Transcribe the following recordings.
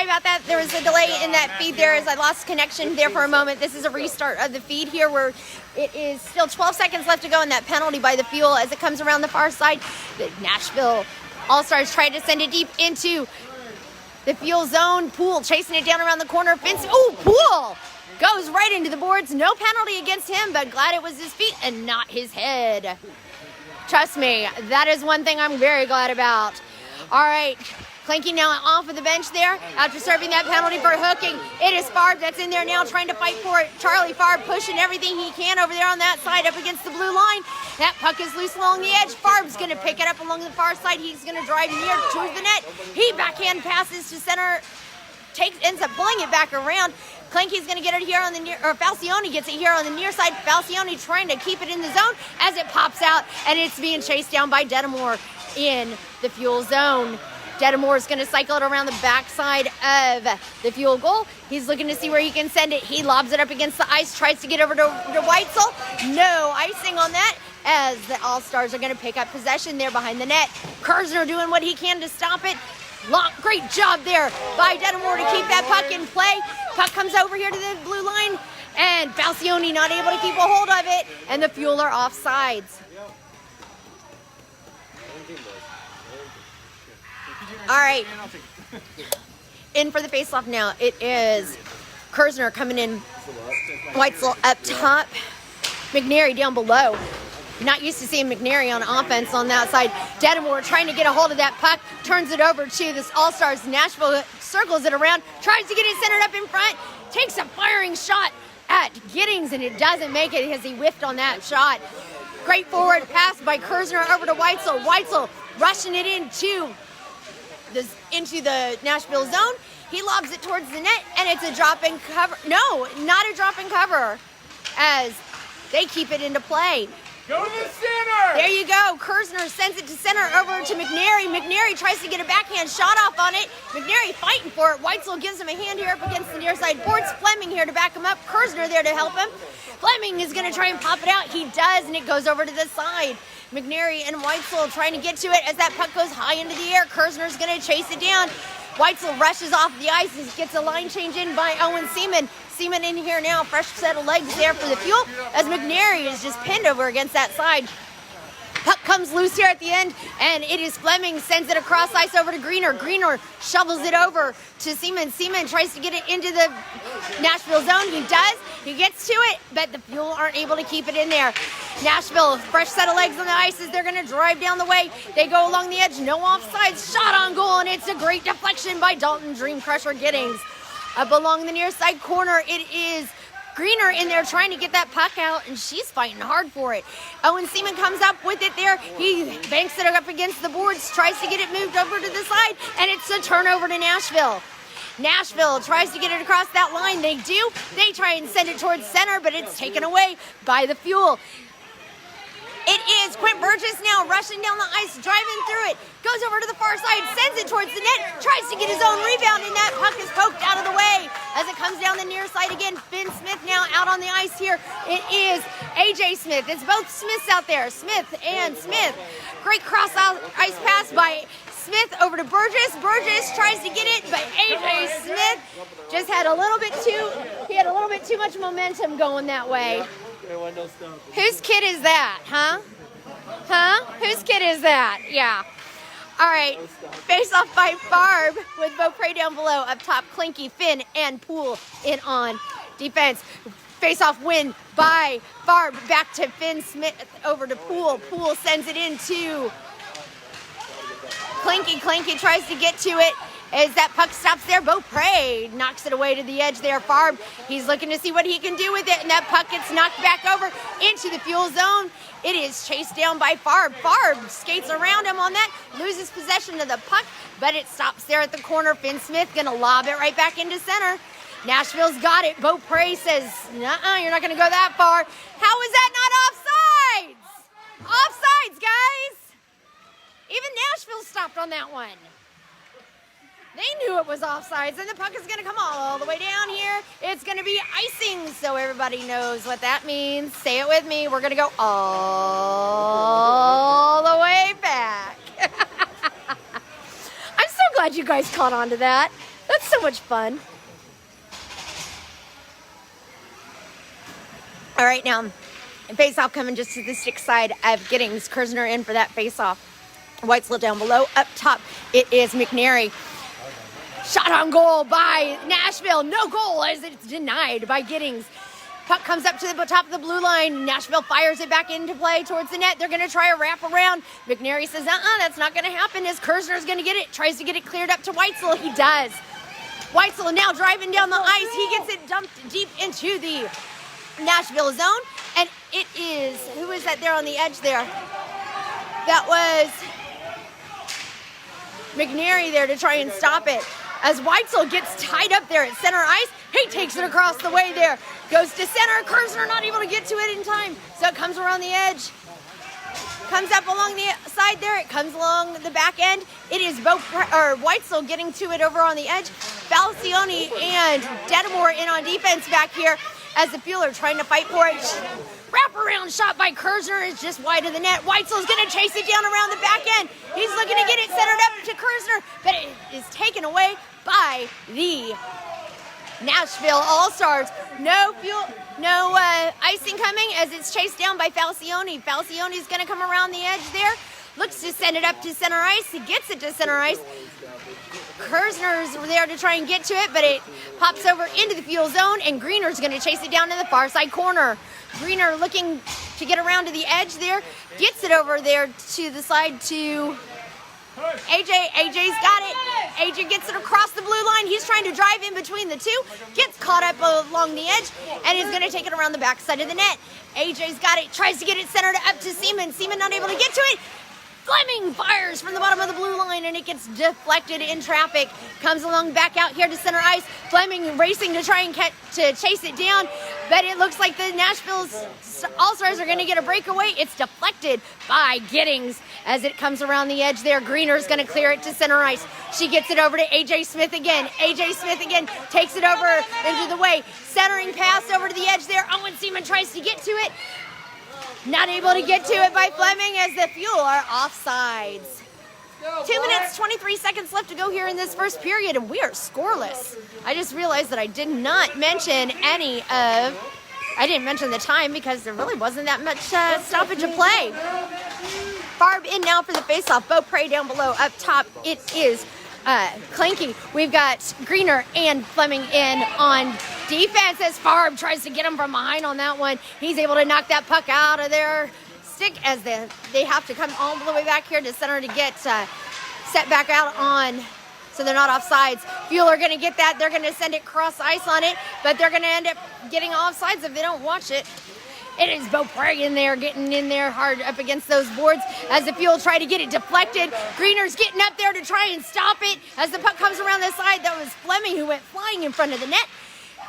sorry about that. There was a delay in that feed there as I lost connection there for a moment. This is a restart of the feed here where it is still 12 seconds left to go in that penalty by the Fuel as it comes around the far side. The Nashville All-Stars trying to send it deep into the Fuel zone. Poole chasing it down around the corner. Fence. Oh, Poole goes right into the boards. No penalty against him, but glad it was his feet and not his head. Trust me, that is one thing I'm very glad about. All right, Kleinke now off of the bench there after serving that penalty for hooking. It is Farb that's in there now trying to fight for it. Charlie Farb pushing everything he can over there on that side up against the blue line. That puck is loose along the edge. Farb's going to pick it up along the far side. He's going to drive near to the net. He backhand passes to center, ends up pulling it back around. Kleinke's going to get it here on the near, or Falcione gets it here on the near side. Falcione trying to keep it in the zone as it pops out, and it's being chased down by Detamore in the Fuel zone. Detamore is going to cycle it around the backside of the Fuel goal. He's looking to see where he can send it. He lobs it up against the ice, tries to get over to Whitesell. No icing on that as the All-Stars are going to pick up possession there behind the net. Kirzner doing what he can to stop it. Great job there by Detamore to keep that puck in play. Puck comes over here to the blue line, and Falcione not able to keep a hold of it, and the Fuel are offsides. All right, in for the faceoff now. It is Kirzner coming in, Whitesell up top, Mcnary down below. Not used to seeing Mcnary on offense on that side. Detamore trying to get a hold of that puck, turns it over to this All-Stars. Nashville circles it around, tries to get it centered up in front, takes a firing shot at Giddings, and it doesn't make it because he whiffed on that shot. Great forward pass by Kirzner over to Whitesell. Whitesell rushing it into the Nashville zone. He lobs it towards the net, and it's a drop in cover. No, not a drop in cover, as they keep it into play. Go to the center! There you go. Kirzner sends it to center over to Mcnary. Mcnary tries to get a backhand shot off on it. Mcnary fighting for it. Whitesell gives him a hand here up against the near side boards. Fleming here to back him up. Kirzner there to help him. Fleming is going to try and pop it out. He does, and it goes over to the side. Mcnary and Whitesell trying to get to it as that puck goes high into the air. Kirzner's going to chase it down. Whitesell rushes off the ice and gets a line change in by Owen Seaman. Seaman in here now, fresh set of legs there for the Fuel as Mcnary is just pinned over against that side. Puck comes loose here at the end, and it is Fleming, sends it across ice over to Greener. Greener shovels it over to Seaman. Seaman tries to get it into the Nashville zone. He does. He gets to it, but the Fuel aren't able to keep it in there. Nashville, fresh set of legs on the ice as they're going to drive down the way. They go along the edge, no offsides, shot on goal, and it's a great deflection by Dalton Dream Crusher Giddings. Up along the near side corner, it is Greener in there trying to get that puck out, and she's fighting hard for it. Owen Seaman comes up with it there. He banks it up against the boards, tries to get it moved over to the side, and it's a turnover to Nashville. Nashville tries to get it across that line. They do. They try and send it towards center, but it's taken away by the Fuel. It is Quint Burgess now rushing down the ice, driving through it, goes over to the far side, sends it towards the net, tries to get his own rebound, and that puck is poked out of the way as it comes down the near side again. Finn Smith now out on the ice here. It is AJ Smith. It's both Smiths out there, Smith and Smith. Great cross ice pass by Smith over to Burgess. Burgess tries to get it, but AJ Smith just had a little bit too much momentum going that way. Whose kid is that, huh? Whose kid is that? Yeah. All right. Face off by Farb with Beaupre down below. Up top, Kleinke, Finn, and Poole in on defense. Face off win by Farb. Back to Finn Smith over to Poole. Poole sends it into Kleinke. Kleinke tries to get to it. As that puck stops there, Beaupre knocks it away to the edge there. Farb, he's looking to see what he can do with it, and that puck gets knocked back over into the Fuel zone. It is chased down by Farb. Farb skates around him on that, loses possession of the puck, but it stops there at the corner. Finn Smith gonna lob it right back into center. Nashville's got it. Beaupre says, nuh-uh, you're not gonna go that far. How is that not offsides? Offsides, guys. Even Nashville stopped on that one. They knew it was offsides, and the puck is going to come all the way down here. It's going to be icing, so everybody knows what that means. Say it with me. We're going to go all the way back. I'm so glad glad you guys caught on to that. That's so much fun. All right, now, face-off coming just to the stick side of Giddings. Kirzner in for that face-off. Whitesell down below. Up top, it is McNary. Shot on goal by Nashville. No goal as it's denied by Giddings. Puck comes up to the top of the blue line. Nashville fires it back into play towards the net. They're going to try a wrap around. McNary says, that's not going to happen as Kirzner's going to get it. Tries to get it cleared up to Whitesell. He does. Whitesell now driving down the ice. He gets it dumped deep into the Nashville zone. And it is, who is that there on the edge there? That was McNary there to try and stop it. As Whitesell gets tied up there at center ice, he takes it across the way there. Goes to center. Kirzner not able to get to it in time. So it comes around the edge. Comes up along the side there. It comes along the back end. It is Whitesell getting to it over on the edge. Falcione and Detamore in on defense back here as the Fuel are trying to fight for it. Wraparound shot by Kirzner is just wide of the net. Whitesell's going to chase it down around the back end. He's looking to get it centered up to Kirzner, but it is taken away by the Nashville All-Stars. No icing coming as it's chased down by Falcione. Falcione's going to come around the edge there. Looks to send it up to center ice. He gets it to center ice. Kirzner's there to try and get to it, but it pops over into the Fuel zone, and Greener's going to chase it down to the far side corner. Greener looking to get around to the edge there. Gets it over there to the side to AJ. AJ's got it. AJ gets it across the blue line. He's trying to drive in between the two. Gets caught up along the edge and is going to take it around the back side of the net. AJ's got it. Tries to get it centered up to Seaman. Seaman not able to get to it. Fleming fires from the bottom of the blue line and it gets deflected in traffic. Comes along back out here to center ice. Fleming racing to try and chase it down, but it looks like the Nashville's All-Stars are going to get a breakaway. It's deflected by Giddings as it comes around the edge there. Greener's going to clear it to center ice. She gets it over to AJ Smith again. AJ Smith again takes it over into the way. Centering pass over to the edge there. Owen Seaman tries to get to it. Not able to get to it by Fleming as the Fuel are offsides. 2 minutes, 23 seconds left to go here in this first period, and we are scoreless. I just realized that I did not mention I didn't mention the time because there really wasn't that much stoppage of play. Farb in now for the faceoff. Beaupre down below. Up top, it is Kleinke. We've got Greener and Fleming in on defense as Farb tries to get him from behind on that one. He's able to knock that puck out of their stick as they have to come all the way back here to center to get set back out on, so they're not offsides. Fuel are going to get that. They're going to send it cross ice on it, but they're going to end up getting offsides if they don't watch it. It is Beaupre in there, getting in there hard up against those boards as the Fuel try to get it deflected. Greener's getting up there to try and stop it as the puck comes around the side. That was Fleming who went flying in front of the net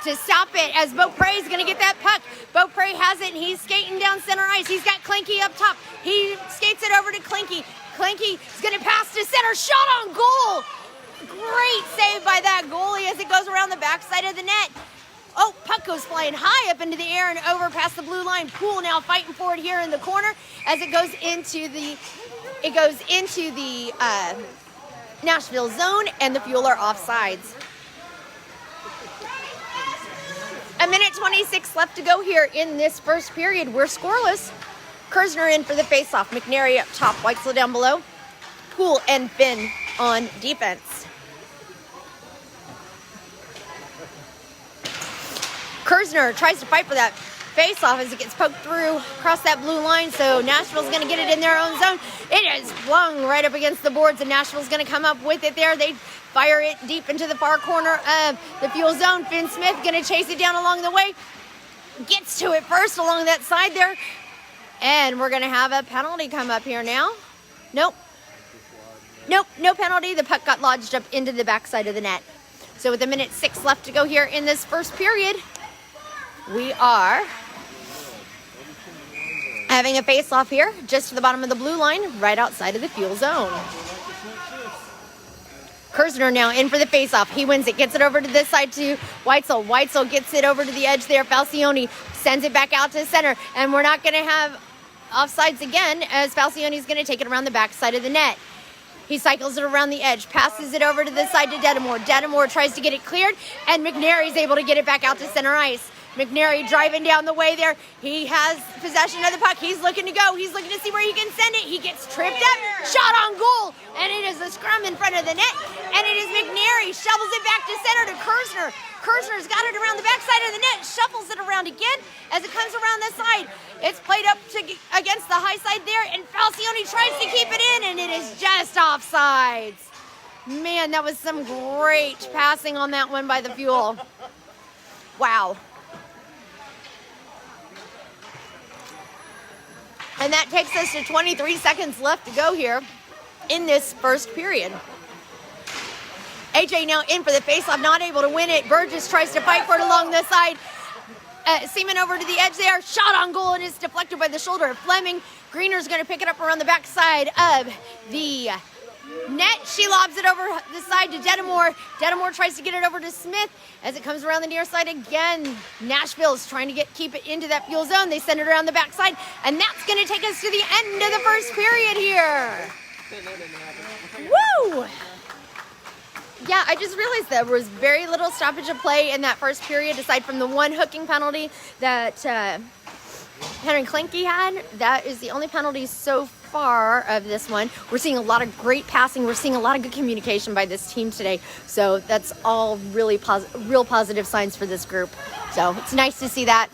to stop it as Beaupre is going to get that puck. Beaupre has it and he's skating down center ice. He's got Kleinke up top. He skates it over to Kleinke. Kleinke is going to pass to center. Shot on goal. Great save by that goalie as it goes around the backside of the net. Oh, puck goes flying high up into the air and over past the blue line. Poole now fighting for it here in the corner as it goes into the Nashville zone, and the Fuel are offsides. 1:26 left to go here in this first period. We're scoreless. Kirzner in for the faceoff. McNary up top. Whitesell down below. Poole and Finn on defense. Kirzner tries to fight for that face-off as it gets poked through across that blue line, so Nashville's going to get it in their own zone. It is flung right up against the boards, and Nashville's going to come up with it there. They fire it deep into the far corner of the Fuel zone. Finn Smith going to chase it down along the way. Gets to it first along that side there, and we're going to have a penalty come up here now. Nope, no penalty. The puck got lodged up into the backside of the net. So with 1:06 left to go here in this first period, we are having a face-off here just to the bottom of the blue line, right outside of the Fuel zone. Kirzner now in for the face-off. He wins it, gets it over to this side to Whitesell. Whitesell gets it over to the edge there. Falcione sends it back out to center, and we're not going to have offsides again as Falcione is going to take it around the back side of the net. He cycles it around the edge, passes it over to the side to Detamore. Detamore tries to get it cleared, and McNary's able to get it back out to center ice. McNary driving down the way there. He has possession of the puck. He's looking to go. He's looking to see where he can send it. He gets tripped up. Shot on goal. And it is a scrum in front of the net. And it is McNary. Shovels it back to center to Kirzner. Kirzner's got it around the backside of the net. Shuffles it around again as it comes around the side. It's played up against the high side there. And Falcione tries to keep it in. And it is just offsides. Man, that was some great passing on that one by the Fuel. Wow. And that takes us to 23 seconds left to go here in this first period. AJ now in for the faceoff, not able to win it. Burgess tries to fight for it along the side. Seaman over to the edge there. Shot on goal, and it's deflected by the shoulder of Fleming. Greener's going to pick it up around the backside of the net. She lobs it over the side to Detamore. Detamore tries to get it over to Smith as it comes around the near side again. Nashville's trying to keep it into that Fuel zone. They send it around the backside, and that's going to take us to the end of the first period here. Woo! Yeah, I just realized there was very little stoppage of play in that first period, aside from the one hooking penalty that Henry Kleinke had. That is the only penalty so far of this one. We're seeing a lot of great passing. We're seeing a lot of good communication by this team today. So that's all really real positive signs for this group. So it's nice to see that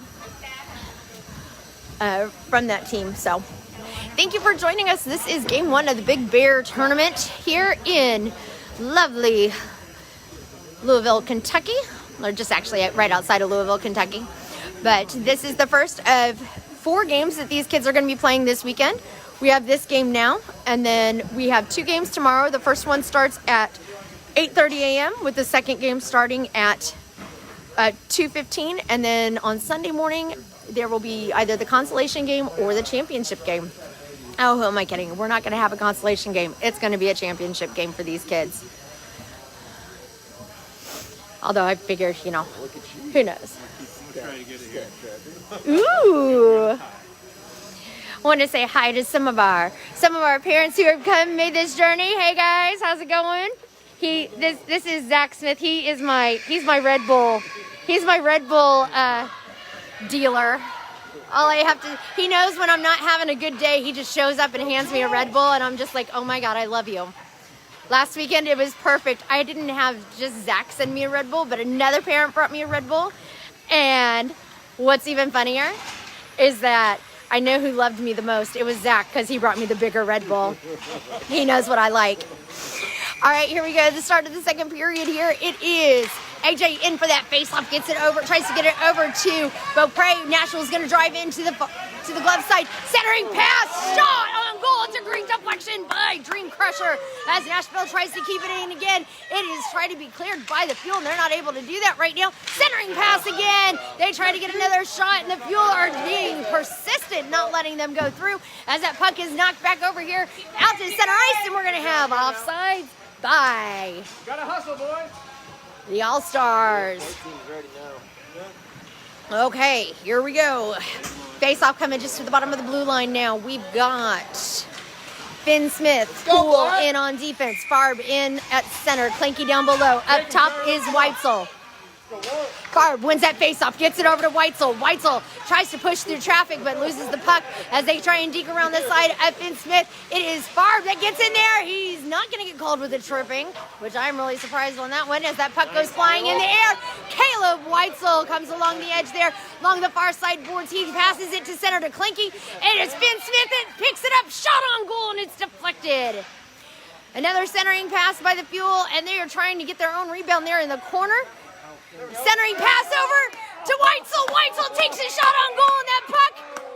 from that team. So thank you for joining us. This is game one of the Big Bear tournament here in lovely Louisville, Kentucky. Or just actually right outside of Louisville, Kentucky. But this is the first of 4 games that these kids are going to be playing this weekend. We have this game now, and then we have 2 games tomorrow. The first one starts at 8:30 a.m. with the second game starting at 2:15. And then on Sunday morning, there will be either the consolation game or the championship game. Oh, who am I kidding? We're not going to have a consolation game. It's going to be a championship game for these kids. Although I figured, who knows? Ooh. I want to say hi to some of our parents who have made this journey. Hey guys, how's it going? This is Zach Smith. He's my Red Bull. He's my Red Bull dealer. He knows when I'm not having a good day. He just shows up and hands me a Red Bull, and I'm just like, oh my God, I love you. Last weekend it was perfect. I didn't have just Zach send me a Red Bull, but another parent brought me a Red Bull. And what's even funnier is that I know who loved me the most. It was Zach, because he brought me the bigger Red Bull. He knows what I like. All right, here we go. The start of the second period here. It is AJ in for that faceoff, gets it over, tries to get it over to Beaupre. Nashville's going to drive into the glove side. Centering pass, shot on goal. It's a great deflection by Dream Crusher as Nashville tries to keep it in again. It is trying to be cleared by the Fuel, and they're not able to do that right now. Centering pass again. They try to get another shot, and the Fuel are being persistent, not letting them go through as that puck is knocked back over here out to center ice, and we're going to have offsides by Gotta hustle, boys. the All-Stars. Okay, here we go. Face-off coming just to the bottom of the blue line now. We've got Finn Smith, Poole in on defense. Farb in at center. Kleinke down below. Up top is Whitesell. Farb wins that face-off, gets it over to Whitesell. Whitesell tries to push through traffic, but loses the puck as they try and deke around the side of Finn Smith. It is Farb that gets in there. He's not going to get called with a tripping, which I'm really surprised on that one as that puck goes flying in the air. Kaleb Whitesell comes along the edge there, along the far side boards. He passes it to center to Kleinke. It is Finn Smith that picks it up, shot on goal, and it's deflected. Another centering pass by the Fuel, and they are trying to get their own rebound there in the corner. Centering pass over to Whitesell. Whitesell takes a shot on goal, and that puck,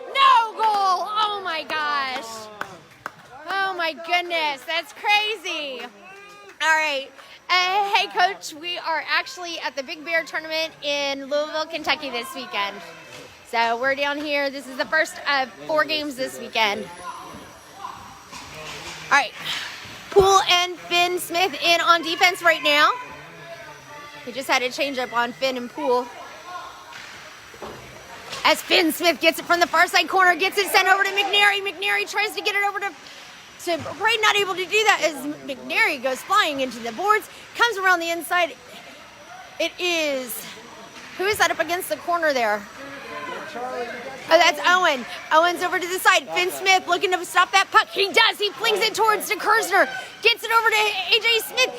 no goal. Oh my gosh. Oh my goodness, that's crazy. All right. Hey, Coach, we are actually at the Big Bear tournament in Louisville, Kentucky this weekend. So we're down here. This is the first of 4 games this weekend. All right. Poole and Finn Smith in on defense right now. We just had a change up on Finn and Poole. As Finn Smith gets it from the far side corner, gets it sent over to McNary. McNary tries to get it over to So Beaupre not able to do that as McNary goes flying into the boards, comes around the inside. It is, who is that up against the corner there? Oh, that's Owen. Owen's over to the side. Finn Smith looking to stop that puck. He does. He flings it towards to Kirzner. Gets it over to AJ Smith.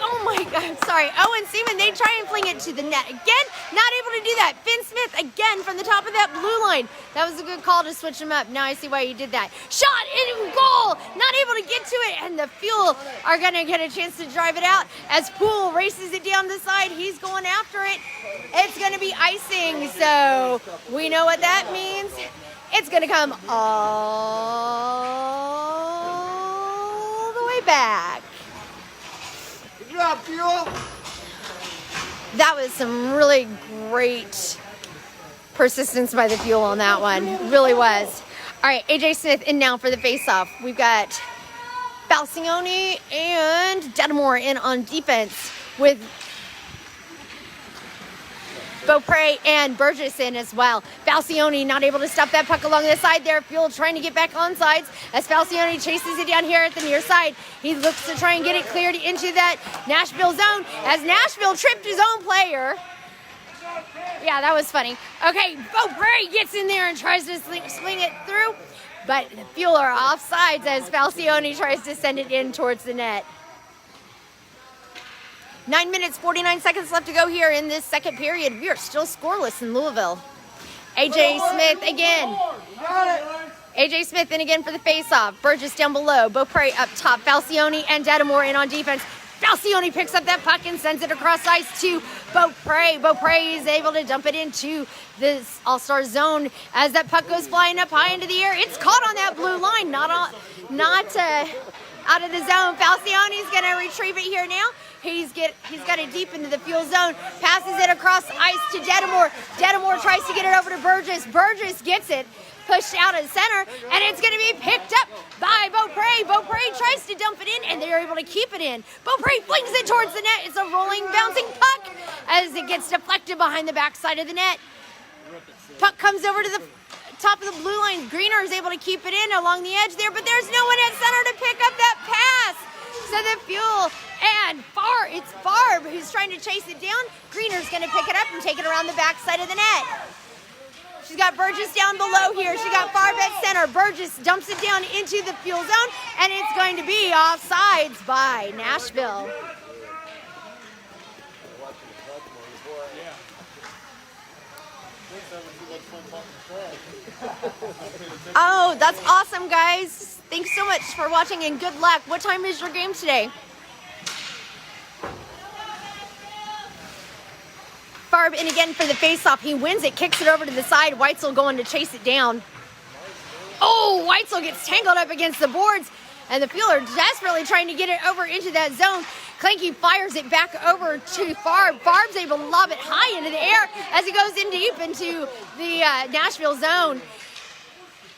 Oh my God. Sorry. Owen Seaman, they try and fling it to the net. Again, not able to do that. Finn Smith again from the top of that blue line. That was a good call to switch him up. Now I see why he did that. Shot in goal. Not able to get to it. And the Fuel are going to get a chance to drive it out as Poole races it down the side. He's going after it. It's going to be icing. So we know what that means. It's going to come all the way back. Good job, Fuel. That was some really great persistence by the Fuel on that one. It really was. All right, AJ Smith in now for the faceoff. We've got Falcione and Detamore in on defense with Beaupre and Burgess in as well. Falcione not able to stop that puck along the side there. Fuel trying to get back on sides as Falcione chases it down here at the near side. He looks to try and get it cleared into that Nashville zone as Nashville tripped his own player. Yeah, that was funny. Okay, Beaupre gets in there and tries to swing it through, but the Fuel are offsides as Falcione tries to send it in towards the net. 9 minutes, 49 seconds left to go here in this second period. We are still scoreless in Louisville. AJ Smith again. AJ Smith in again for the faceoff. Burgess down below. Beaupre up top. Falcione and Detamore in on defense. Falcione picks up that puck and sends it across ice to Beaupre. Beaupre is able to dump it into this all-star zone as that puck goes flying up high into the air. It's caught on that blue line, not out of the zone. Falcione's going to retrieve it here now. He's got it deep into the Fuel zone, passes it across ice to Detamore. Detamore tries to get it over to Burgess. Burgess gets it pushed out of center, and it's going to be picked up by Beaupre. Beaupre tries to dump it in, and they're able to keep it in. Beaupre flings it towards the net. It's a rolling, bouncing puck as it gets deflected behind the backside of the net. Puck comes over to the top of the blue line. Greener is able to keep it in along the edge there, but there's no one at center to pick up that pass. So the Fuel and it's Farb who's trying to chase it down. Greener's going to pick it up and take it around the backside of the net. She's got Burgess down below here. She got Farb at center. Burgess dumps it down into the Fuel zone, and it's going to be offsides by Nashville. Oh, that's awesome, guys. Thanks so much for watching and good luck. What time is your game today? Farb in again for the faceoff. He wins it, kicks it over to the side. Whitesell going to chase it down. Oh, Whitesell gets tangled up against the boards, and the Fuel are desperately trying to get it over into that zone. Kleinke fires it back over to Farb. Farb's able to lob it high into the air as it goes in deep into the Nashville zone.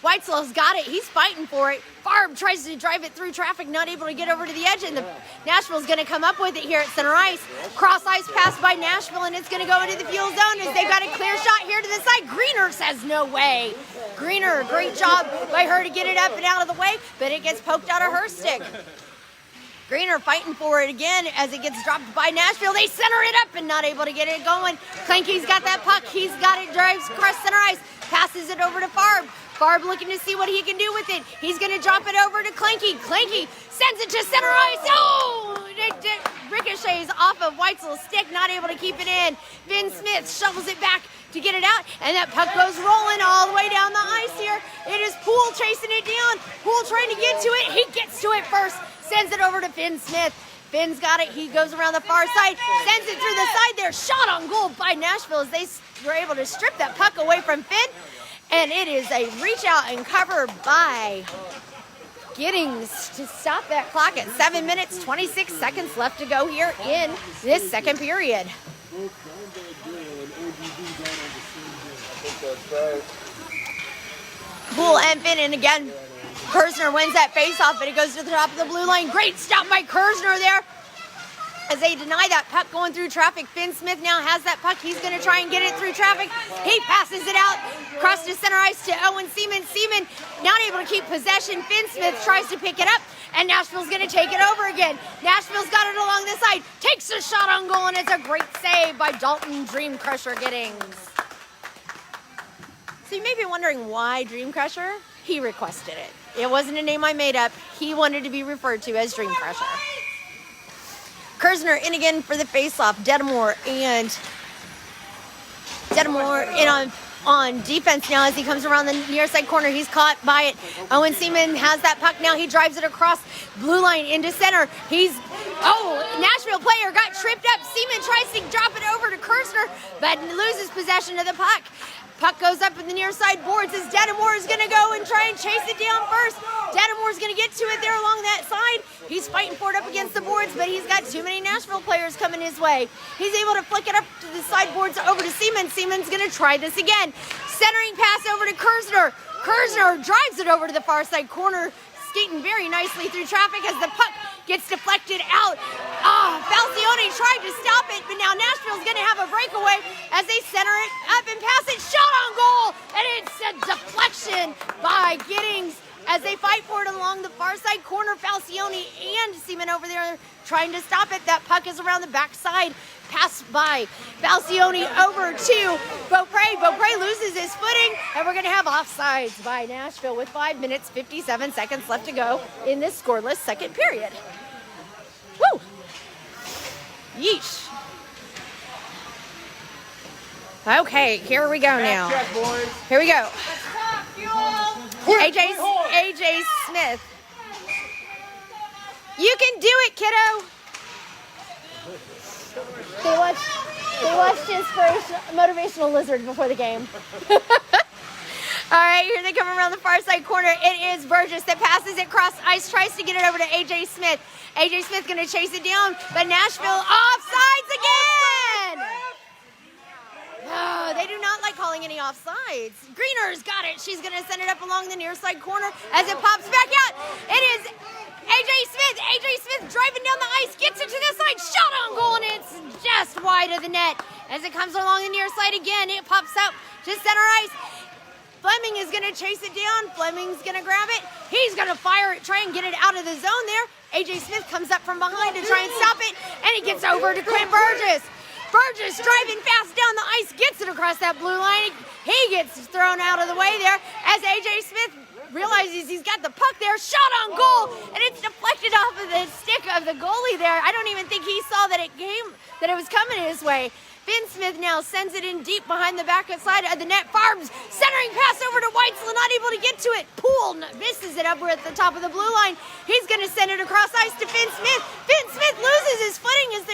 Whitesell's got it. He's fighting for it. Farb tries to drive it through traffic, not able to get over to the edge, and the Nashville's going to come up with it here at center ice. Cross ice pass by Nashville, and it's going to go into the Fuel zone as they've got a clear shot here to the side. Greener says no way. Greener, great job by her to get it up and out of the way, but it gets poked out of her stick. Greener fighting for it again as it gets dropped by Nashville. They center it up and not able to get it going. Kleinke's got that puck. He's got it, drives across center ice, passes it over to Farb. Farb looking to see what he can do with it. He's going to drop it over to Kleinke. Kleinke sends it to center ice. Oh! It ricochets off of Whitesell's stick, not able to keep it in. Finn Smith shovels it back to get it out, and that puck goes rolling all the way down the ice here. It is Poole chasing it down. Poole trying to get to it. He gets to it first, sends it over to Finn Smith. Finn's got it. He goes around the far side, sends it through the side there. Shot on goal by Nashville as they were able to strip that puck away from Finn. And it is a reach out and cover by Giddings to stop that clock at 7 minutes, 26 seconds left to go here in this second period. Poole and Finn, and again, Kirzner wins that faceoff, but it goes to the top of the blue line. Great stop by Kirzner there as they deny that puck going through traffic. Finn Smith now has that puck. He's going to try and get it through traffic. He passes it out across to center ice to Owen Seaman. Seaman not able to keep possession. Finn Smith tries to pick it up, and Nashville's going to take it over again. Nashville's got it along the side. Takes a shot on goal, and it's a great save by Dalton Dream Crusher Giddings. So you may be wondering why Dream Crusher? He requested it. It wasn't a name I made up. He wanted to be referred to as Dream Crusher. Kirzner in again for the faceoff. Detamore in on defense now as he comes around the near side corner. He's caught by it. Owen Seaman has that puck now. He drives it across blue line into center. Nashville player got tripped up. Seaman tries to drop it over to Kirzner, but loses possession of the puck. Puck goes up in the near side boards as Detamore is going to go and try and chase it down first. Detamore's going to get to it there along that side. He's fighting for it up against the boards, but he's got too many Nashville players coming his way. He's able to flick it up to the sideboards over to Seaman. Seaman's going to try this again. Centering pass over to Kirzner. Kirzner drives it over to the far side corner, skating very nicely through traffic as the puck gets deflected out. Falcione tried to stop it, but now Nashville's going to have a breakaway as they center it up and pass it. Shot on goal, and it's a deflection by Giddings as they fight for it along the far side corner. Falcione and Seaman over there trying to stop it. That puck is around the backside. Pass by Falcione over to Beaupre. Beaupre loses his footing, and we're going to have offsides by Nashville with 5 minutes, 57 seconds left to go in this scoreless second period. Woo! Yeesh. Okay, here we go now. Here we go. AJ Smith. You can do it, kiddo. They watched his first motivational lizard before the game. All right, here they come around the far side corner. It is Burgess that passes it across ice, tries to get it over to AJ Smith. AJ Smith going to chase it down, but Nashville offsides again. Oh, they do not like calling any offsides. Greener's got it. She's going to send it up along the near side corner as it pops back out. It is AJ Smith. AJ Smith driving down the ice, gets it to the side, shot on goal, and it's just wide of the net. As it comes along the near side again, it pops up to center ice. Fleming is going to chase it down. Fleming's going to grab it. He's going to fire it, try and get it out of the zone there. AJ Smith comes up from behind to try and stop it, and he gets over to Quint Burgess. Burgess driving fast down the ice, gets it across that blue line. He gets thrown out of the way there as AJ Smith realizes he's got the puck there, shot on goal, and it's deflected off of the stick of the goalie there. I don't even think he saw that it was coming his way. Finn Smith now sends it in deep behind the back side of the net. Farb's centering pass over to Whitesell, not able to get to it. Poole misses it up at the top of the blue line. He's going to send it across ice to Finn Smith. Finn Smith loses his footing as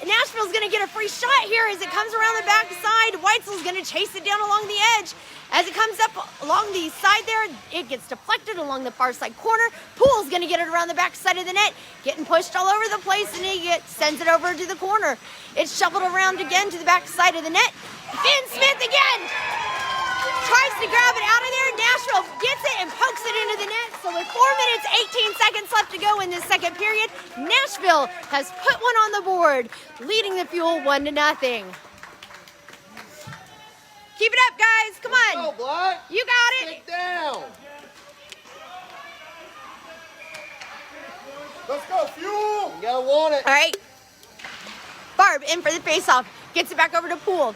Nashville's going to get a free shot here as it comes around the back side. Whitesell's going to chase it down along the edge. As it comes up along the side there, it gets deflected along the far side corner. Poole's going to get it around the back side of the net, getting pushed all over the place, and he sends it over to the corner. It's shuffled around again to the back side of the net. Finn Smith again tries to grab it out of there. Nashville gets it and pokes it into the net. So with 4 minutes, 18 seconds left to go in this second period, Nashville has put one on the board, leading the Fuel 1-0. Keep it up, guys. Come on. Go, Black. You got it. Get down. Let's go, Fuel. You gotta want it. All right. Farb in for the faceoff. Gets it back over to Poole.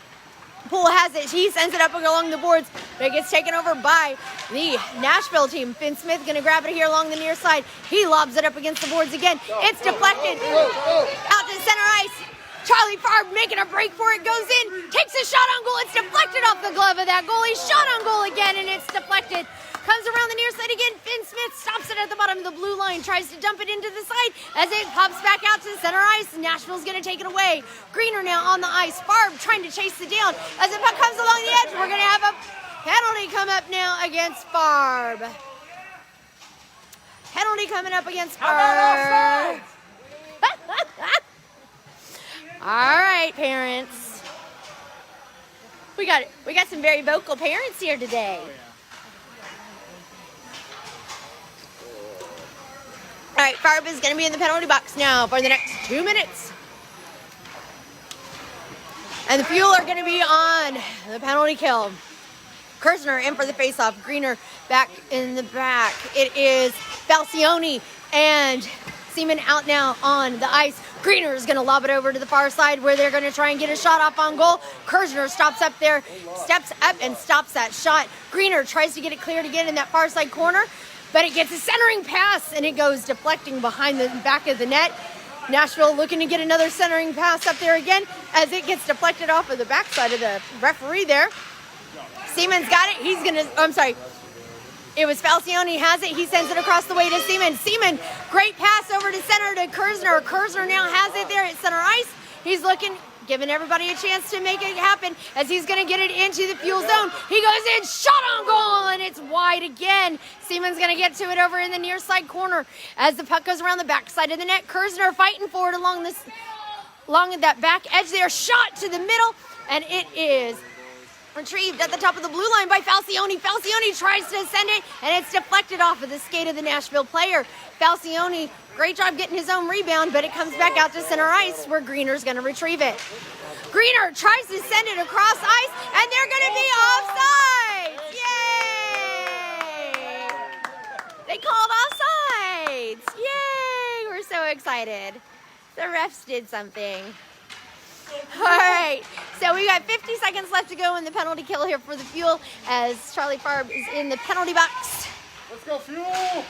Poole has it. He sends it up along the boards, but it gets taken over by the Nashville team. Finn Smith going to grab it here along the near side. He lobs it up against the boards again. It's deflected out to center ice. Charlie Farb making a break for it, goes in, takes a shot on goal. It's deflected off the glove of that goalie. Shot on goal again, and it's deflected. Comes around the near side again. Finn Smith stops it at the bottom of the blue line, tries to dump it into the side as it pops back out to the center ice. Nashville's going to take it away. Greener now on the ice. Farb trying to chase it down. As the puck comes along the edge, we're going to have a penalty come up now against Farb. Penalty coming up against Farb. All right, parents. We got some very vocal parents here today. All right, Farb is going to be in the penalty box now for the next 2 minutes. And the Fuel are going to be on the penalty kill. Kirzner in for the face-off. Greener back in the back. It is Falcione and Seaman out now on the ice. Greener is going to lob it over to the far side where they're going to try and get a shot off on goal. Kirzner steps up and stops that shot. Greener tries to get it cleared again in that far side corner, but it gets a centering pass and it goes deflecting behind the back of the net. Nashville looking to get another centering pass up there again as it gets deflected off of the backside of the referee there. Seaman's got it. It was Falcione has it. He sends it across the way to Seaman. Seaman, great pass over to center to Kirzner. Kirzner now has it there at center ice. He's looking, giving everybody a chance to make it happen as he's going to get it into the Fuel zone. He goes in, shot on goal, and it's wide again. Seaman's going to get to it over in the near side corner as the puck goes around the back side of the net. Kirzner fighting for it along that back edge there. Shot to the middle, and it is retrieved at the top of the blue line by Falcione. Falcione tries to send it, and it's deflected off of the skate of the Nashville player. Falcione, great job getting his own rebound, but it comes back out to center ice where Greener's going to retrieve it. Greener tries to send it across ice, and they're going to be offside. Yay! They called offsides. Yay! We're so excited. The refs did something. All right, so we got 50 seconds left to go in the penalty kill here for the Fuel as Charlie Farb is in the penalty box. Let's go, Fuel!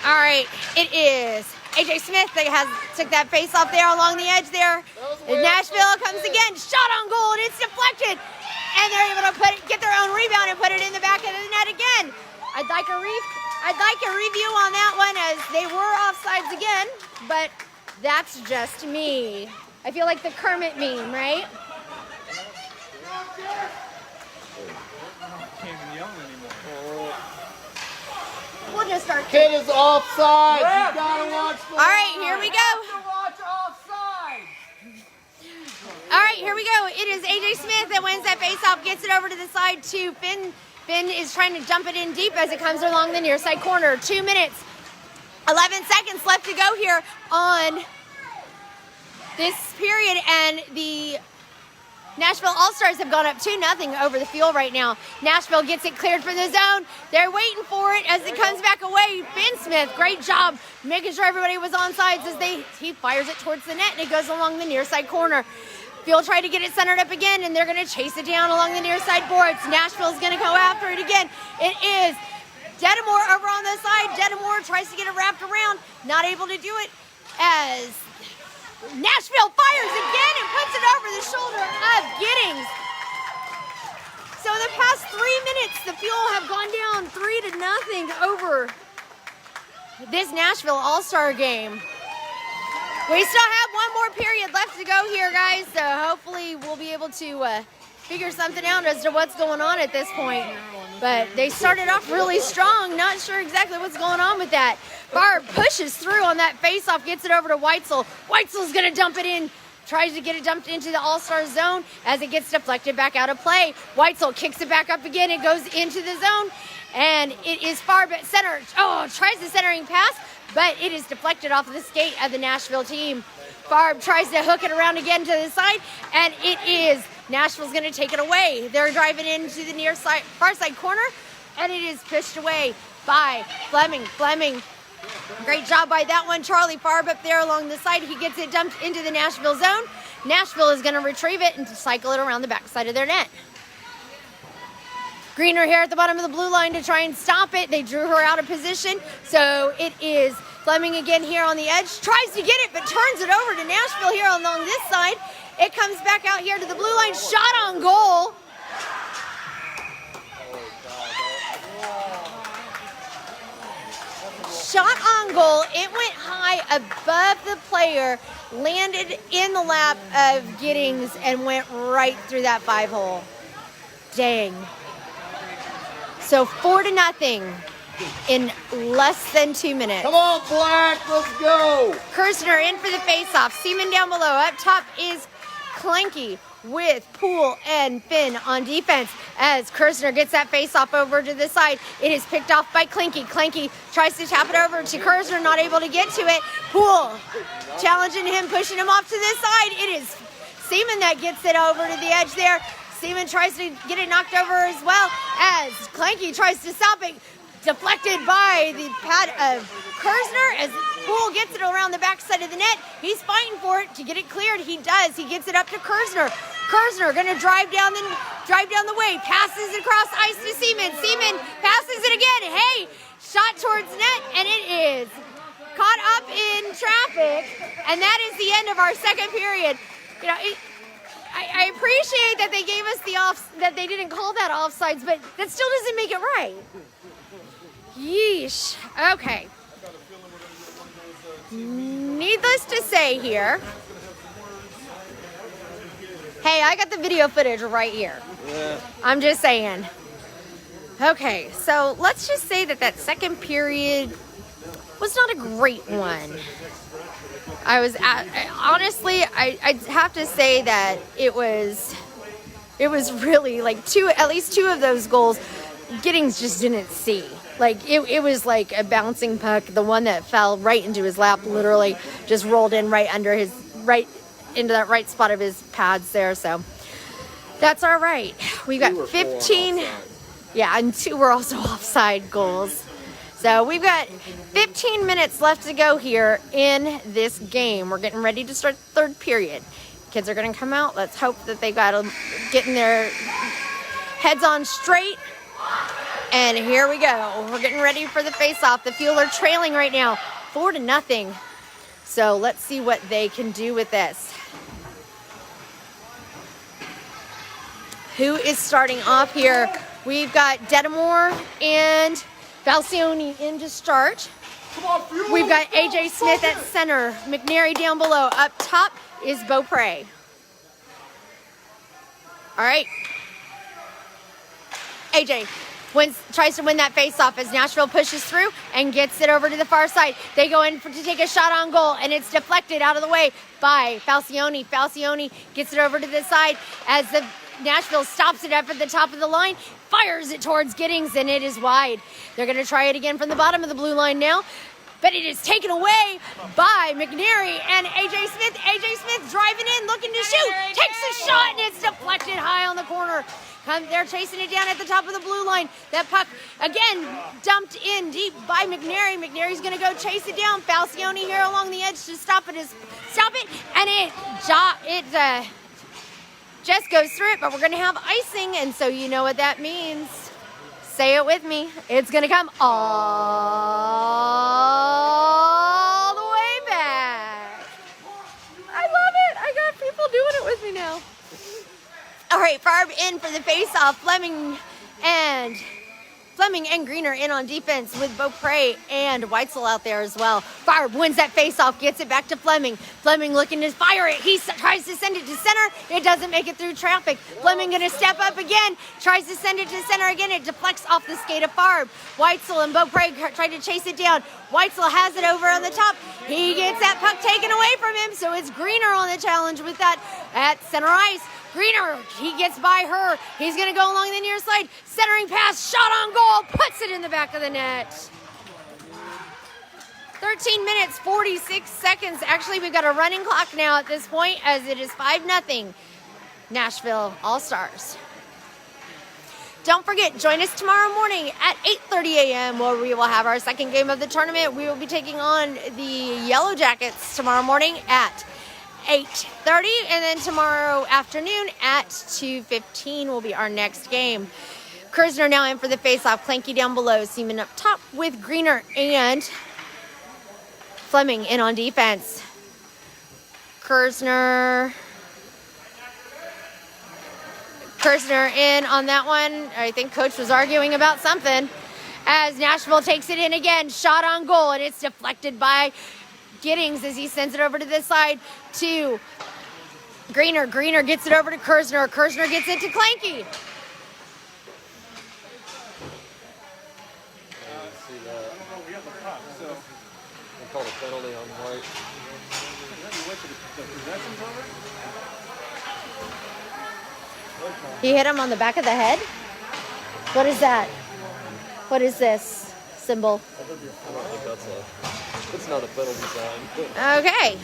All right, it is AJ Smith that took that face off there along the edge there. And Nashville comes again, shot on goal, and it's deflected. And they're able to get their own rebound and put it in the back of the net again. I'd like a review on that one as they were offsides again, but that's just me. I feel like the Kermit meme, right? Can't even yell anymore. We'll just start. Kid is offside. You gotta watch the All right, here we go. watch offside. All right, here we go. It is AJ Smith that wins that faceoff, gets it over to the side to Finn. Finn is trying to dump it in deep as it comes along the near side corner. 2 minutes, 11 seconds left to go here on this period, and the Nashville All-Stars have gone up 2-0 over the Fuel right now. Nashville gets it cleared from the zone. They're waiting for it as it comes back away. Finn Smith, great job making sure everybody was on sides as he fires it towards the net, and it goes along the near side corner. Fuel tried to get it centered up again, and they're going to chase it down along the near side boards. Nashville's going to go after it again. It is Detamore over on the side. Detamore tries to get it wrapped around, not able to do it as Nashville fires again and puts it over the shoulder of Giddings. So in the past 3 minutes, the Fuel have gone down 3-0 over this Nashville All-Star game. We still have one more period left to go here, guys, so hopefully we'll be able to figure something out as to what's going on at this point. But they started off really strong, not sure exactly what's going on with that. Farb pushes through on that faceoff, gets it over to Whitesell. Whitesell's going to dump it in, tries to get it dumped into the All-Star zone as it gets deflected back out of play. Whitesell kicks it back up again. It goes into the zone, and it is Farb at center. Oh, tries the centering pass, but it is deflected off of the skate of the Nashville team. Farb tries to hook it around again to the side, and it is Nashville's going to take it away. They're driving into the near side, far side corner, and it is pushed away by Fleming. Fleming, great job by that one. Charlie Farb up there along the side. He gets it dumped into the Nashville zone. Nashville is going to retrieve it and cycle it around the backside of their net. Greener here at the bottom of the blue line to try and stop it. They drew her out of position, so it is Fleming again here on the edge. Tries to get it, but turns it over to Nashville here along this side. It comes back out here to the blue line. Shot on goal. Shot on goal. It went high above the player, landed in the lap of Giddings, and went right through that 5-hole. Dang. So 4-0 in less than 2 minutes. Come on, Black, let's go. Kirzner in for the faceoff. Seaman down below. Up top is Kleinke with Poole and Finn on defense as Kirzner gets that faceoff over to the side. It is picked off by Kleinke. Kleinke tries to tap it over to Kirzner, not able to get to it. Poole challenging him, pushing him off to this side. It is Seaman that gets it over to the edge there. Seaman tries to get it knocked over as well as Kleinke tries to stop it. Deflected by the pad of Kirzner as Poole gets it around the backside of the net. He's fighting for it to get it cleared. He does. He gets it up to Kirzner. Kirzner going to drive down the way. Passes across ice to Seaman. Seaman passes it again. Hey, shot towards net, and it is caught up in traffic, and that is the end of our second period. You know, I appreciate that they gave us that they didn't call that offsides, but that still doesn't make it right. Yeesh. Okay. Needless to say here. Hey, I got the video footage right here. Yeah. I'm just saying. Okay, so let's just say that second period was not a great one. Honestly, I have to say that it was really like at least two of those goals Giddings just didn't see. Like it was like a bouncing puck. The one that fell right into his lap literally just rolled in right into that right spot of his pads there. So that's all right. We got 15. Yeah, and 2 were also offside goals. So we've got 15 minutes left to go here in this game. We're getting ready to start the third period. Kids are going to come out. Let's hope that they got getting their heads on straight. And here we go. We're getting ready for the face-off. The Fuel are trailing right now, 4-0. So let's see what they can do with this. Who is starting off here? We've got Detamore and Falcione in to start. We've got AJ Smith at center. McNary down below. Up top is Beaupre. All right. AJ tries to win that face-off as Nashville pushes through and gets it over to the far side. They go in to take a shot on goal, and it's deflected out of the way by Falcione. Falcione gets it over to the side as the Nashville stops it up at the top of the line, fires it towards Giddings, and it is wide. They're going to try it again from the bottom of the blue line now, but it is taken away by McNary and AJ Smith. AJ Smith driving in, looking to shoot, takes a shot, and it's deflected high on the corner. They're chasing it down at the top of the blue line. That puck, again, dumped in deep by McNary. McNary's going to go chase it down. Falcione here along the edge to stop it, and it just goes through it, but we're going to have icing, and so you know what that means. Say it with me. It's going to come all the way back. I love it. I got people doing it with me now. All right, Farb in for the face-off. Fleming and Greener in on defense with Beaupre and Whitesell out there as well. Farb wins that face-off, gets it back to Fleming. Fleming looking to fire it. He tries to send it to center. It doesn't make it through traffic. Fleming going to step up again. Tries to send it to center again. It deflects off the skate of Farb. Whitesell and Beaupre try to chase it down. Whitesell has it over on the top. He gets that puck taken away from him, so it's Greener on the challenge with that at center ice. Greener, he gets by her. He's going to go along the near side. Centering pass, shot on goal, puts it in the back of the net. 13 minutes, 46 seconds. Actually, we've got a running clock now at this point as it is 5-0. Nashville All-Stars. Don't forget, join us tomorrow morning at 8:30 a.m. where we will have our second game of the tournament. We will be taking on the Yellow Jackets tomorrow morning at 8:30, and then tomorrow afternoon at 2:15 will be our next game. Kirzner now in for the face-off. Kleinke down below. Seaman up top with Greener and Fleming in on defense. Kirzner in on that one. I think coach was arguing about something as Nashville takes it in again. Shot on goal, and it's deflected by Giddings as he sends it over to this side to Greener. Greener gets it over to Kirzner. Kirzner gets it to Kleinke. See that. They called a penalty on White. He hit him on the back of the head? What is that? What is this symbol? I don't think it's not a penalty sign. Okay.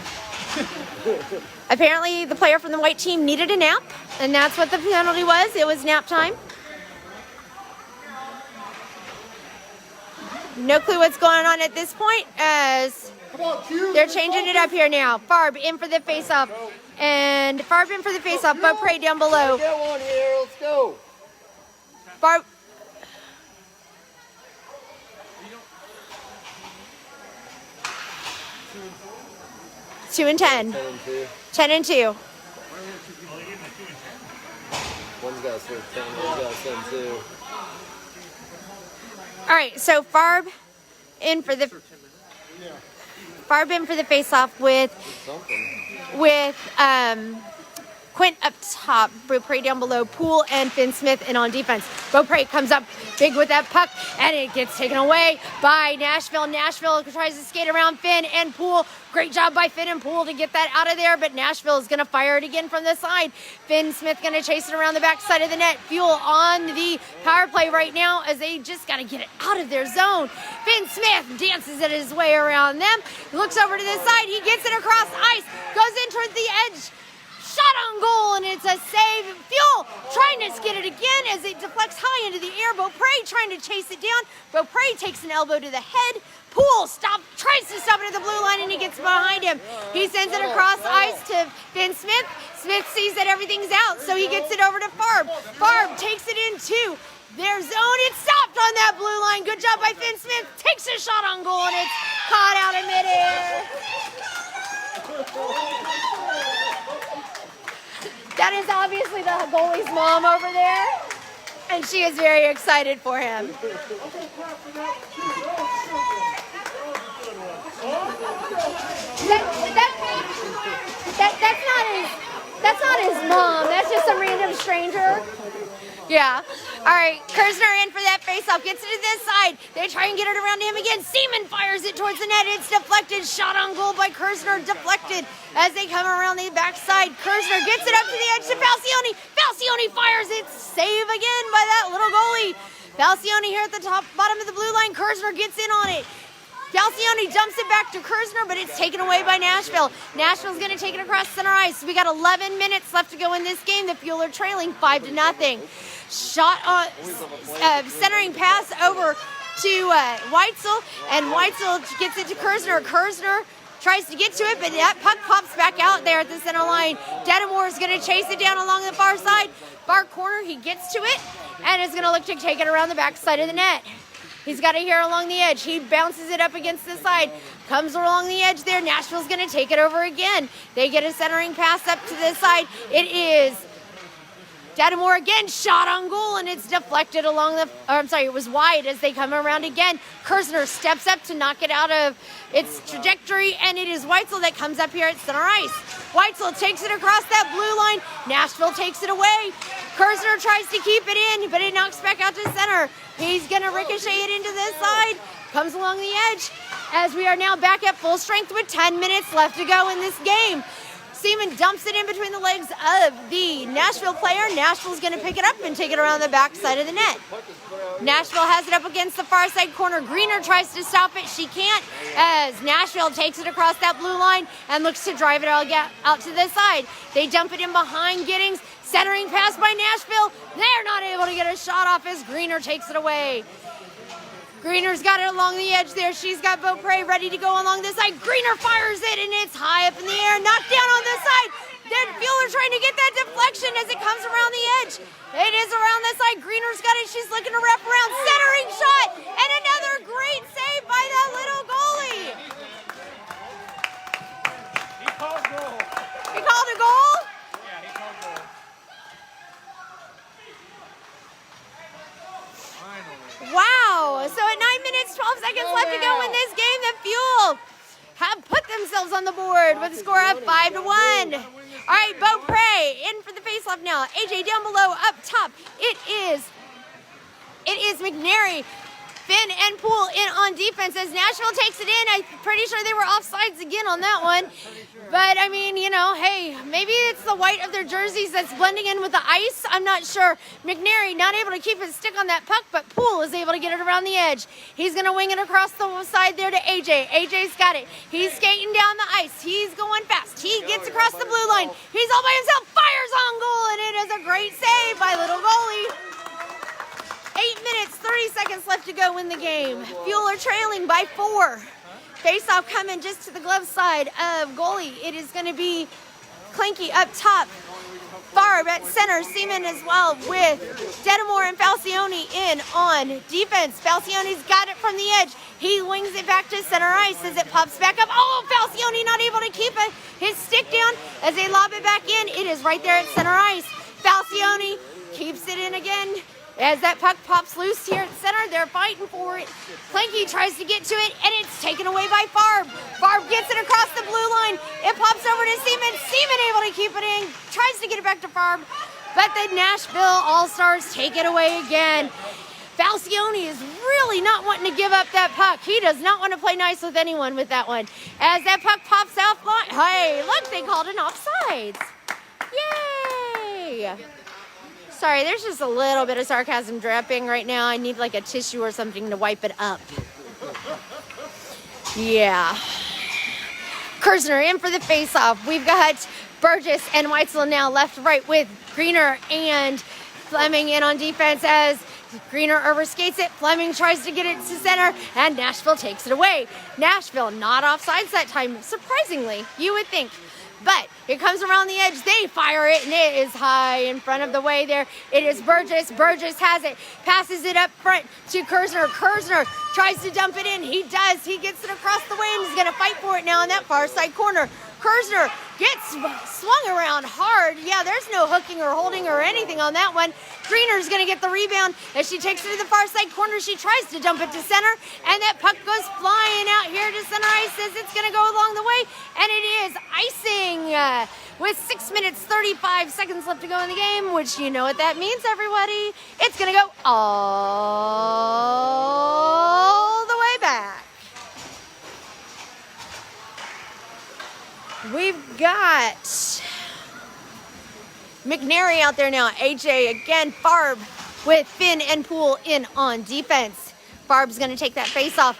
Apparently, the player from the white team needed a nap, and that's what the penalty was. It was nap time. No clue what's going on at this point as they're changing it up here now. Farb in for the face-off. And Farb in for the face-off. Beaupre down below. Get one here. Let's go. Farb. Two and 10. 10 and 2. 10 and 2. One's got to serve 10. One's got to send 2. All right, so Farb in for the face-off with Quint up top, Beaupre down below, Poole and Finn Smith in on defense. Beaupre comes up big with that puck, and it gets taken away by Nashville. Nashville tries to skate around Finn and Poole. Great job by Finn and Poole to get that out of there, but Nashville is going to fire it again from the side. Finn Smith going to chase it around the back side of the net. Fuel on the power play right now as they just got to get it out of their zone. Finn Smith dances it his way around them. Looks over to the side. He gets it across ice. Goes in towards the edge. Shot on goal, and it's a save. Fuel trying to skid it again as it deflects high into the air. Beaupre trying to chase it down. Beaupre takes an elbow to the head. Poole tries to stop it at the blue line, and he gets behind him. He sends it across ice to Finn Smith. Smith sees that everything's out, so he gets it over to Farb. Farb takes it into their zone. It's stopped on that blue line. Good job by Finn Smith. Takes a shot on goal, and it's caught out in midair. That is obviously the goalie's mom over there, and she is very excited for him. That's not his mom. That's just some random stranger. Yeah. All right, Kirzner in for that faceoff. Gets it to this side. They try and get it around to him again. Seaman fires it towards the net. It's deflected. Shot on goal by Kirzner. Deflected as they come around the backside. Kirzner gets it up to the edge to Falcione. Falcione fires it. Save again by that little goalie. Falcione here at the bottom of the blue line. Kirzner gets in on it. Falcione dumps it back to Kirzner, but it's taken away by Nashville. Nashville's going to take it across center ice. We got 11 minutes left to go in this game. The Fuel are trailing 5-0. Shot on centering pass over to Whitesell, and Whitesell gets it to Kirzner. Kirzner tries to get to it, but that puck pops back out there at the center line. Detamore is going to chase it down along the far side. Far corner, he gets to it, and is going to look to take it around the back side of the net. He's got it here along the edge. He bounces it up against the side. Comes along the edge there. Nashville's going to take it over again. They get a centering pass up to the side. It is Detamore again. Shot on goal, and it's deflected along the... it was wide as they come around again. Kirzner steps up to knock it out of its trajectory, and it is Whitesell that comes up here at center ice. Whitesell takes it across that blue line. Nashville takes it away. Kirzner tries to keep it in, but it knocks back out to center. He's going to ricochet it into this side. Comes along the edge as we are now back at full strength with 10 minutes left to go in this game. Seaman dumps it in between the legs of the Nashville player. Nashville's going to pick it up and take it around the back side of the net. Nashville has it up against the far side corner. Greener tries to stop it. She can't as Nashville takes it across that blue line and looks to drive it out to the side. They dump it in behind Giddings. Centering pass by Nashville. They're not able to get a shot off as Greener takes it away. Greener's got it along the edge there. She's got Beaupre ready to go along this side. Greener fires it, and it's high up in the air. Knocked down on this side. Then Fuel are trying to get that deflection as it comes around the edge. It is around this side. Greener's got it. She's looking to wrap around. Centering shot. And another great save by that little goalie. He called goal. He called a goal? Yeah, he called goal. Finally. Wow. So at 9 minutes, 12 seconds left to go in this game, the Fuel have put themselves on the board with a score of 5-1. All right, Beaupre in for the faceoff now. AJ down below, up top. It is Mcnary Finn and Poole in on defense as Nashville takes it in. I'm pretty sure they were offsides again on that one. But, I mean, you know, hey, maybe it's the white of their jerseys that's blending in with the ice. I'm not sure. McNary not able to keep his stick on that puck, but Poole is able to get it around the edge. He's going to wing it across the side there to AJ. AJ's got it. He's skating down the ice. He's going fast. He gets across the blue line. He's all by himself, fires on goal, and it is a great save by little goalie. 8 minutes, 30 seconds left to go in the game. Fuel are trailing by 4. Face-off coming just to the glove side of goalie. It is going to be Kleinke up top. Farb at center. Seaman as well with Detamore and Falcione in on defense. Falcione's got it from the edge. He wings it back to center ice as it pops back up. Oh, Falcione not able to keep his stick down as they lob it back in. It is right there at center ice. Falcione keeps it in again. As that puck pops loose here at center, they're fighting for it. Kleinke tries to get to it, and it's taken away by Farb. Farb gets it across the blue line. It pops over to Seaman. Seaman able to keep it in. Tries to get it back to Farb. But the Nashville All-Stars take it away again. Falcione is really not wanting to give up that puck. He does not want to play nice with anyone with that one. As that puck pops out, hey, look, they called an offsides. Yay! Sorry, there's just a little bit of sarcasm dripping right now. I need like a tissue or something to wipe it up. Yeah. Kirzner in for the face-off. We've got Burgess and Whitesell now left-right with Greener and Fleming in on defense as Greener overskates it. Fleming tries to get it to center, and Nashville takes it away. Nashville not offsides that time, surprisingly, you would think. But it comes around the edge. They fire it, and it is high in front of the way there. It is Burgess. Burgess has it. Passes it up front to Kirzner. Kirzner tries to dump it in. He does. He gets it across the way, and he's going to fight for it now in that far side corner. Kirzner gets swung around hard. Yeah, there's no hooking or holding or anything on that one. Greener's going to get the rebound as she takes it to the far side corner. She tries to dump it to center, and that puck goes flying out here to center ice as it's going to go along the way, and it is icing with 6 minutes, 35 seconds left to go in the game, which you know what that means, everybody. It's going to go all the way back. We've got McNary out there now. AJ again. Farb with Finn and Poole in on defense. Farb's going to take that face off.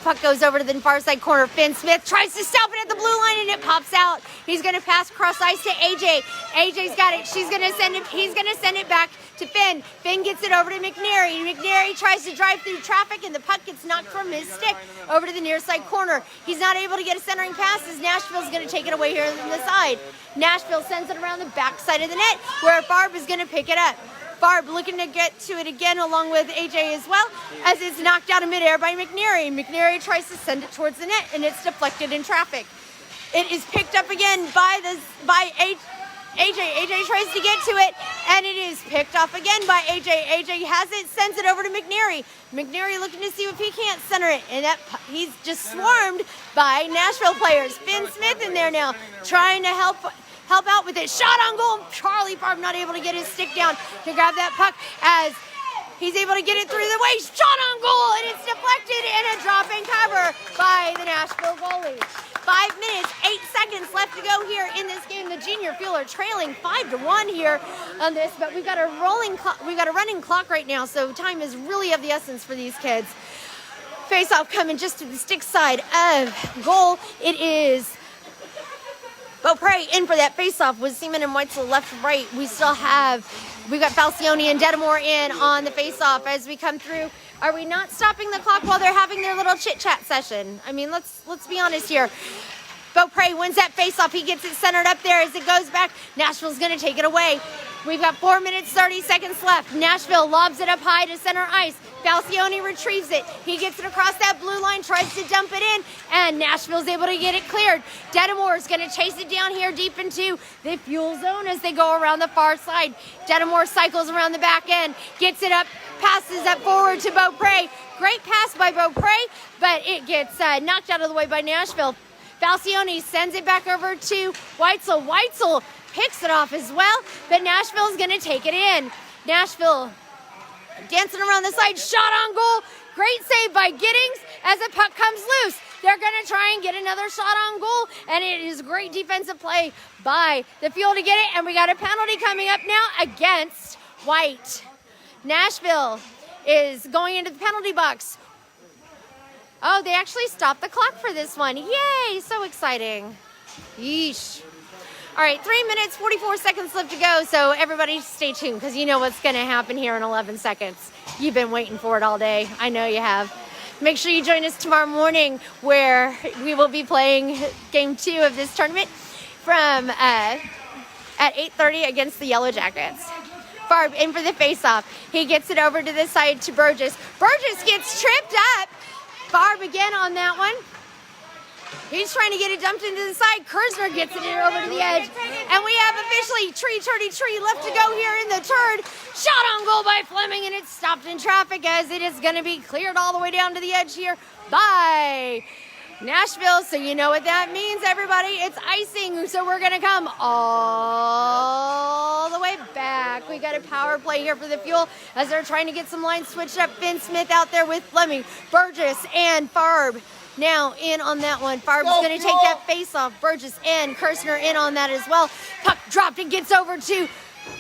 Puck goes over to the far side corner. Finn Smith tries to stop it at the blue line, and it pops out. He's going to pass across ice to AJ. AJ's got it. She's going to send it. He's going to send it back to Finn. Finn gets it over to McNary. McNary tries to drive through traffic, and the puck gets knocked from his stick over to the near side corner. He's not able to get a centering pass as Nashville's going to take it away here on the side. Nashville sends it around the back side of the net where Farb is going to pick it up. Farb looking to get to it again along with AJ as well as it's knocked out of midair by McNary. McNary tries to send it towards the net, and it's deflected in traffic. It is picked up again by AJ. AJ tries to get to it, and it is picked off again by AJ. AJ has it, sends it over to McNary. McNary looking to see if he can't center it, and he's just swarmed by Nashville players. Finn Smith in there now trying to help out with it. Shot on goal. Charlie Farb not able to get his stick down to grab that puck as he's able to get it through the waist. Shot on goal, and it's deflected, and a drop and cover by the Nashville goalie. 5 minutes, 8 seconds left to go here in this game. The Junior Fuel are trailing 5-1 here on this, but we've got a running clock right now, so time is really of the essence for these kids. Face-off coming just to the stick side of goal. It is Beaupre in for that face-off with Seaman and Whitesell left, right. We've got Falcione and Detamore in on the face-off as we come through. Are we not stopping the clock while they're having their little chit-chat session? I mean, let's be honest here. Beaupre wins that face-off. He gets it centered up there as it goes back. Nashville's going to take it away. We've got 4 minutes, 30 seconds left. Nashville lobs it up high to center ice. Falcione retrieves it. He gets it across that blue line, tries to dump it in, and Nashville's able to get it cleared. Detamore's going to chase it down here deep into the fuel zone as they go around the far side. Detamore cycles around the back end, gets it up, passes up forward to Beaupre. Great pass by Beaupre, but it gets knocked out of the way by Nashville. Falcione sends it back over to Whitesell. Whitesell picks it off as well, but Nashville's going to take it in. Nashville dancing around the side, shot on goal. Great save by Giddings as the puck comes loose. They're going to try and get another shot on goal, and it is great defensive play by the Fuel to get it, and we got a penalty coming up now against White. Nashville is going into the penalty box. Oh, they actually stopped the clock for this one. Yay, so exciting. Yeesh. All right, 3 minutes, 44 seconds left to go, so everybody stay tuned because you know what's going to happen here in 11 seconds. You've been waiting for it all day. I know you have. Make sure you join us tomorrow morning where we will be playing game 2 of this tournament from at 8:30 against the Yellow Jackets. Farb in for the face-off. He gets it over to the side to Burgess. Burgess gets tripped up. Farb again on that one. He's trying to get it dumped into the side. Kirzner gets it over to the edge. And we have officially tree left to go here in the third. Shot on goal by Fleming, and it's stopped in traffic as it is going to be cleared all the way down to the edge here by Nashville. So you know what that means, everybody. It's icing. So we're going to come all the way back. We got a power play here for the Fuel as they're trying to get some lines switched up. Finn Smith out there with Fleming, Burgess, and Farb. Now in on that one. Farb's going to take that face off. Burgess and Kirzner in on that as well. Puck dropped and gets over to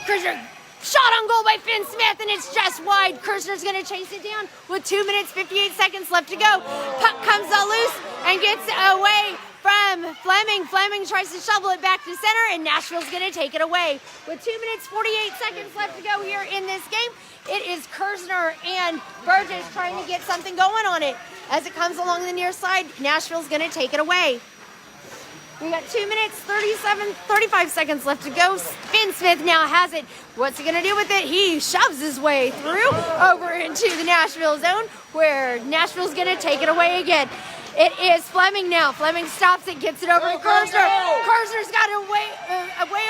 Kirzner. Shot on goal by Finn Smith, and it's just wide. Kirzner's going to chase it down with 2 minutes, 58 seconds left to go. Puck comes out loose and gets away from Fleming. Fleming tries to shovel it back to center, and Nashville's going to take it away. With 2 minutes, 48 seconds left to go here in this game, it is Kirzner and Burgess trying to get something going on it. As it comes along the near side, Nashville's going to take it away. We got 2 minutes, 35 seconds left to go. Finn Smith now has it. What's he going to do with it? He shoves his way through over into the Nashville zone where Nashville's going to take it away again. It is Fleming now. Fleming stops it, gets it over to Kirzner. Kirzner's got a way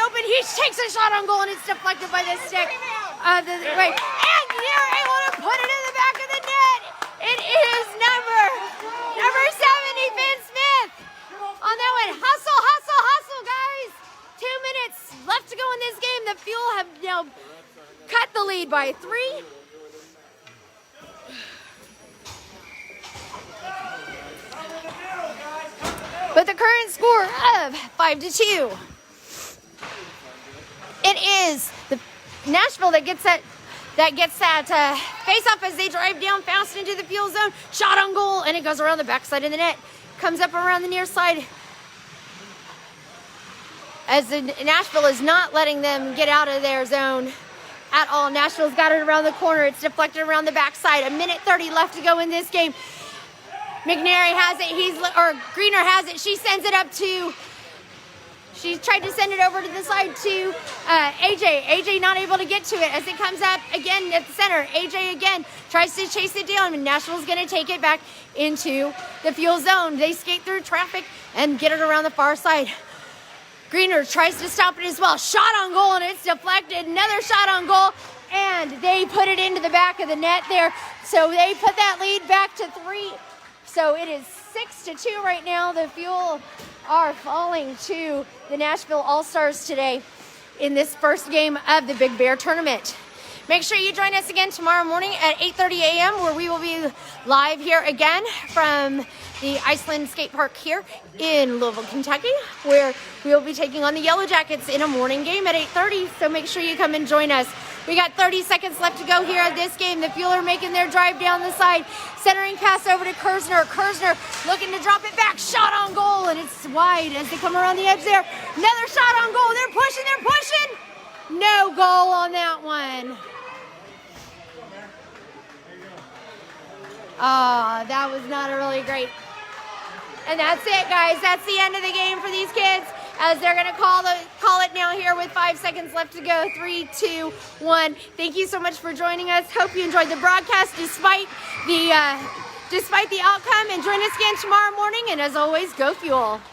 open. He takes a shot on goal, and it's deflected by the stick. And they're able to put it in the back of the net. It is number 70, Finn Smith. On that one, hustle, guys. 2 minutes left to go in this game. The Fuel have now cut the lead by 3. But the current score of 5-2. It is the Nashville that gets that face-off as they drive down fast into the Fuel zone. Shot on goal, and it goes around the backside of the net. Comes up around the near side. As Nashville is not letting them get out of their zone at all. Nashville's got it around the corner. It's deflected around the backside. 1:30 left to go in this game. McNary has it. Greener has it. She sends it up to... She tried to send it over to the side to AJ. AJ not able to get to it as it comes up again at the center. AJ again tries to chase it down, and Nashville's going to take it back into the Fuel zone. They skate through traffic and get it around the far side. Greener tries to stop it as well. Shot on goal, and it's deflected. Another shot on goal, and they put it into the back of the net there. So they put that lead back to 3. So it is 6-2 right now. The Fuel are falling to the Nashville All-Stars today in this first game of the Big Bear Tournament. Make sure you join us again tomorrow morning at 8:30 a.m. where we will be live here again from the Iceland Skate Park here in Louisville, Kentucky, where we will be taking on the Yellow Jackets in a morning game at 8:30. So make sure you come and join us. We got 30 seconds left to go here at this game. The Fuel are making their drive down the side. Centering pass over to Kirzner. Kirzner looking to drop it back. Shot on goal, and it's wide as they come around the edge there. Another shot on goal. They're pushing. No goal on that one. Oh, that was not a really great. And that's it, guys. That's the end of the game for these kids, as they're going to call it now here with 5 seconds left to go. 3, 2, 1. Thank you so much for joining us. Hope you enjoyed the broadcast despite the outcome. And join us again tomorrow morning. And as always, go Fuel.